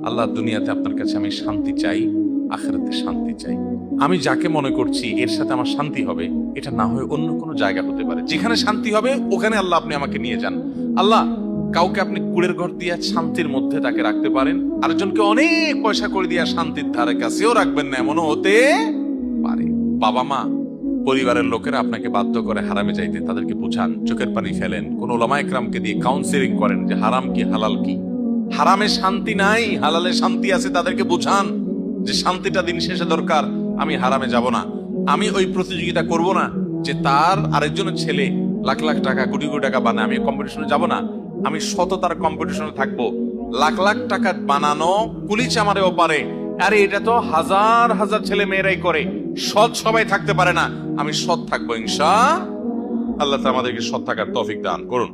আল্লাহ, দুনিয়াতে আপনার কাছে আমি শান্তি চাই, আখিরাতে শান্তি চাই। আমি যাকে মনে করছি এর সাথে আমার শান্তি হবে, এটা না হয়ে অন্য কোনো জায়গা হতে পারে। যেখানে শান্তি হবে ওখানে আল্লাহ আপনি আমাকে নিয়ে যান। আল্লাহ, কাউকে আপনি কুড়ের ঘর দিয়ে শান্তির মধ্যে তাকে রাখতে পারেন, আরেকজনকে অনেক পয়সা করে দিয়ে শান্তির ধারে কাছেও রাখবেন না, এমনও হতে পারে। বাবা মা, পরিবারের লোকেরা আপনাকে বাধ্য করে হারামে যাইতে, তাদেরকে বুঝান, চোখের পানি ফেলেন, কোন ওলামা একরামকে দিয়ে কাউন্সিলিং করেন যে হারাম কি হালাল কি। হারামে শান্তি নাই, হালালে শান্তি আছে, তাদেরকে বুঝান যে শান্তিটা দিন শেষে দরকার। আমি হারামে যাব না, আমি ওই প্রতিযোগিতা করব না যে তার আরেকজনের ছেলে লাখ লাখ টাকা কোটি কোটি টাকা বানায়, আমি কম্পিটিশনে যাব না। আমি সততার কম্পিটিশনে থাকবো। লাখ লাখ টাকা বানানো কুলি চামারেও পারে, আরে এটা তো হাজার হাজার ছেলে মেয়েরাই করে, সৎ সবাই থাকতে পারে না। আমি সৎ থাকবো ইনশাআল্লাহ। আল্লাহ আমাদেরকে সৎ থাকার তৌফিক দান করুন।